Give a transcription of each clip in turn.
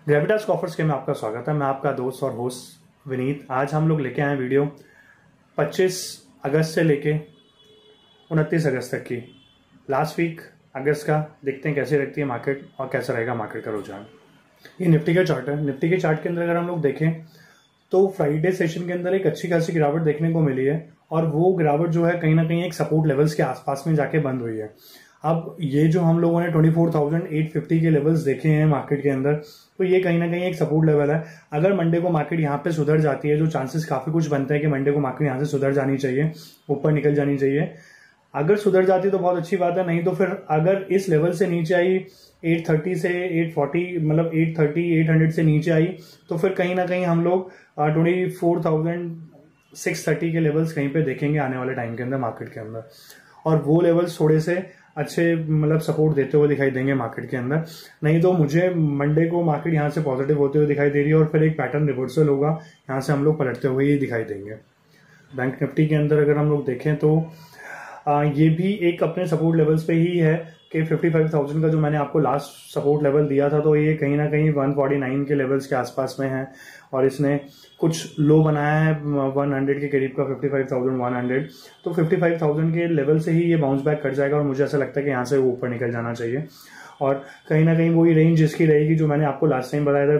Gravitas coffers के में आपका स्वागत है। मैं आपका दोस्त और होस्ट विनीत। आज हम लोग लेके आए वीडियो 25 अगस्त से लेके 29 अगस्त तक की लास्ट वीक अगस्त का। देखते हैं कैसे रखती है मार्केट और कैसा रहेगा मार्केट का रुझान। ये निफ्टी का चार्ट है। निफ्टी के चार्ट के अंदर अगर हम लोग देखें तो फ्राइडे सेशन के अंदर एक अच्छी खासी गिरावट देखने को मिली है और वो गिरावट जो है कहीं ना कहीं एक सपोर्ट लेवल्स के आसपास में जाके बंद हुई है। अब ये जो हम लोगों ने 24,850 के लेवल्स देखे हैं मार्केट के अंदर, तो ये कहीं ना कहीं एक सपोर्ट लेवल है। अगर मंडे को मार्केट यहाँ पे सुधर जाती है, जो चांसेस काफी कुछ बनते हैं कि मंडे को मार्केट यहाँ से सुधर जानी चाहिए, ऊपर निकल जानी चाहिए। अगर सुधर जाती तो बहुत अच्छी बात है, नहीं तो फिर अगर इस लेवल से नीचे आई 830 से 840, मतलब 830 800 से नीचे आई, तो फिर कहीं ना कहीं हम लोग 24,630 के लेवल्स कहीं पे देखेंगे आने वाले टाइम के अंदर मार्केट के अंदर। और वो लेवल्स थोड़े से अच्छे मतलब सपोर्ट देते हुए दिखाई देंगे मार्केट के अंदर। नहीं तो मुझे मंडे को मार्केट यहाँ से पॉजिटिव होते हुए दिखाई दे रही है और फिर एक पैटर्न रिवर्सल होगा, यहाँ से हम लोग पलटते हुए ही दिखाई देंगे। बैंक निफ्टी के अंदर अगर हम लोग देखें तो ये भी एक अपने सपोर्ट लेवल्स पे ही है कि 55,000 का जो मैंने आपको लास्ट सपोर्ट लेवल दिया था, तो ये कहीं ना कहीं 149 के लेवल्स के आसपास में है और इसने कुछ लो बनाया है 100 के करीब का, 55,100। तो 55,000 के लेवल से ही ये बाउंस बैक कर जाएगा और मुझे ऐसा लगता है कि यहाँ से वो ऊपर निकल जाना चाहिए। और कहीं ना कहीं वही रेंज जिसकी रहेगी जो मैंने आपको लास्ट टाइम बताया था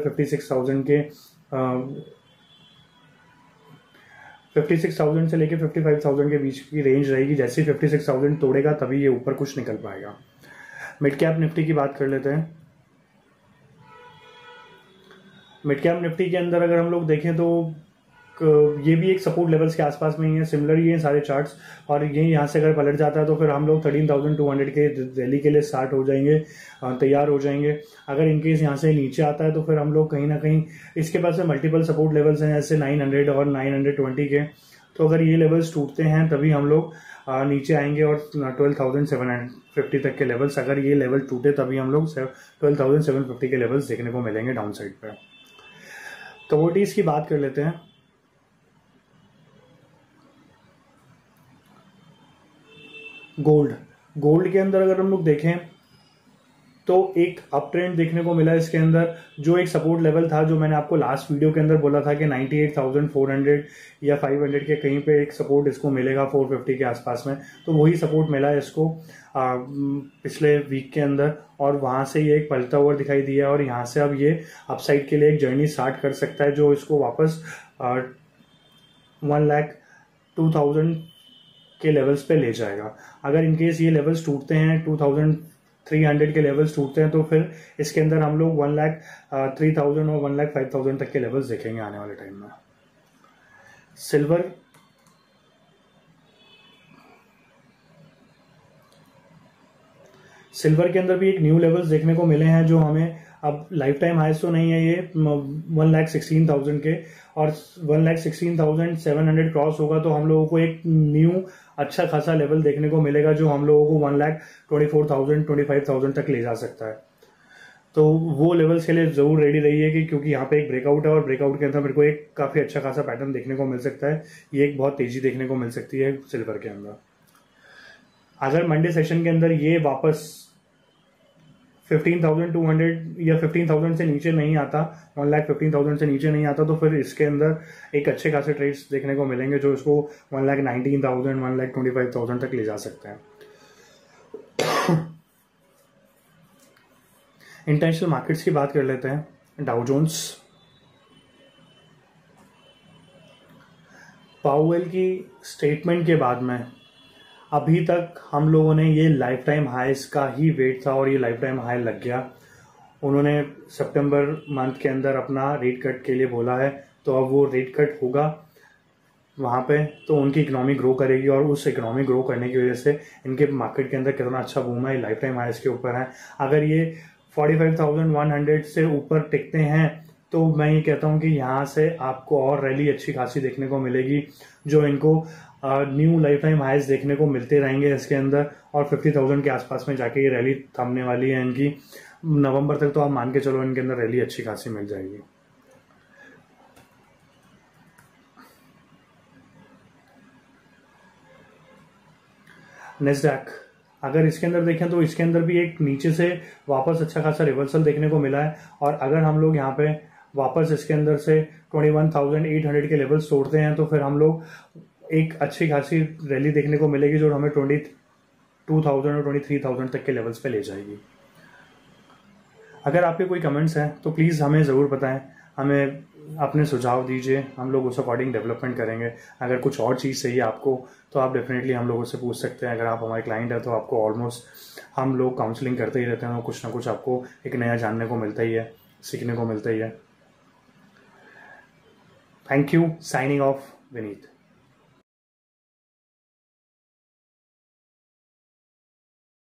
56,000 से लेके 55,000 के बीच की रेंज रहेगी। जैसे ही 56,000 तोड़ेगा तभी ये ऊपर कुछ निकल पाएगा। मिड कैप निफ्टी की बात कर लेते हैं। मिड कैप निफ्टी के अंदर अगर हम लोग देखें तो ये भी एक सपोर्ट लेवल्स के आसपास में ही है, सिमिलर ही है सारे चार्ट्स। और ये यहाँ से अगर पलट जाता है तो फिर हम लोग 13,200 के रैली के लिए स्टार्ट हो जाएंगे, तैयार हो जाएंगे। अगर इनकेस यहाँ से नीचे आता है तो फिर हम लोग कहीं ना कहीं, इसके पास में मल्टीपल सपोर्ट लेवल्स हैं जैसे 900 और 920 के। तो अगर ये लेवल्स टूटते हैं तभी हम लोग नीचे आएंगे और 12,750 तक के लेवल्स, अगर ये लेवल टूटे तभी हम लोग 12,750 के लेवल्स देखने को मिलेंगे डाउन साइड पे। कमोडिटीज की बात कर लेते हैं। गोल्ड के अंदर अगर हम लोग देखें तो एक अप ट्रेंड देखने को मिला इसके अंदर। जो एक सपोर्ट लेवल था जो मैंने आपको लास्ट वीडियो के अंदर बोला था कि 98,400 या 500 के कहीं पे एक सपोर्ट इसको मिलेगा 450 के आसपास में, तो वही सपोर्ट मिला है इसको पिछले वीक के अंदर और वहां से ये एक पलटा हुआ दिखाई दिया और यहाँ से अब ये अपसाइड के लिए एक जर्नी स्टार्ट कर सकता है जो इसको वापस 1,02,000 के लेवल्स पे ले जाएगा। अगर इनकेस ये लेवल्स टूटते हैं 2,300 के लेवल्स टूटते हैं तो फिर इसके अंदर हम लोग 1,03,000 और 1,05,000 तक के लेवल्स देखेंगे आने वाले टाइम में। सिल्वर के अंदर भी एक न्यू लेवल्स देखने को मिले हैं जो हमें अब लाइफ टाइम हाइस तो नहीं है ये 1,16,000 के, और 1,16,700 क्रॉस होगा तो हम लोगों को एक न्यू अच्छा खासा लेवल देखने को मिलेगा जो हम लोगों को 1,24,000 25,000 तक ले जा सकता है। तो वो लेवल्स के लिए जरूर रेडी रहिए कि क्योंकि यहाँ पे एक ब्रेकआउट है और ब्रेकआउट के अंदर मेरे को एक काफी अच्छा खासा पैटर्न देखने को मिल सकता है। ये एक बहुत तेजी देखने को मिल सकती है सिल्वर के अंदर। अगर मंडे सेशन के अंदर ये वापस 15,200 या 15,000 से नीचे नहीं आता, 1,15,000 से नीचे नहीं आता, तो फिर इसके अंदर एक अच्छे खासे ट्रेड्स देखने को मिलेंगे जो इसको 1,19,000 1,25,000 तक ले जा सकते हैं। इंटरनेशनल मार्केट्स की बात कर लेते हैं। डाउ जोन्स, पावेल की स्टेटमेंट के बाद में अभी तक हम लोगों ने ये लाइफ टाइम हाईस का ही वेट था और ये लाइफ टाइम हाई लग गया। उन्होंने सितंबर मंथ के अंदर अपना रेट कट के लिए बोला है, तो अब वो रेट कट होगा वहां पे तो उनकी इकोनॉमी ग्रो करेगी और उस इकोनॉमी ग्रो करने की वजह से इनके मार्केट के अंदर कितना अच्छा बूम है, लाइफ टाइम हाईस के ऊपर है। अगर ये 45,100 से ऊपर टिकते हैं तो मैं ये कहता हूं कि यहाँ से आपको और रैली अच्छी खासी देखने को मिलेगी जो इनको न्यू लाइफ टाइम हाइज देखने को मिलते रहेंगे इसके अंदर, और 50,000 के आसपास में जाके ये रैली थमने वाली है इनकी। नवंबर तक तो आप मान के चलो इनके अंदर रैली अच्छी खासी मिल जाएगी। नेस्डैक अगर इसके अंदर देखें तो इसके अंदर भी एक नीचे से वापस अच्छा खासा रिवर्सल देखने को मिला है, और अगर हम लोग यहाँ पे वापस इसके अंदर से 21,800 के लेवल्स तोड़ते हैं तो फिर हम लोग एक अच्छी खासी रैली देखने को मिलेगी जो हमें 22,000 और 23,000 तक के लेवल्स पे ले जाएगी। अगर आपके कोई कमेंट्स हैं तो प्लीज़ हमें ज़रूर बताएं, हमें अपने सुझाव दीजिए, हम लोग उस अकॉर्डिंग डेवलपमेंट करेंगे। अगर कुछ और चीज़ चाहिए आपको तो आप डेफिनेटली हम लोगों से पूछ सकते हैं। अगर आप हमारे क्लाइंट हैं तो आपको ऑलमोस्ट हम लोग काउंसलिंग करते ही रहते हैं, कुछ ना कुछ आपको एक नया जानने को मिलता ही है, सीखने को मिलता ही है। Thank you. Signing off, Vineet.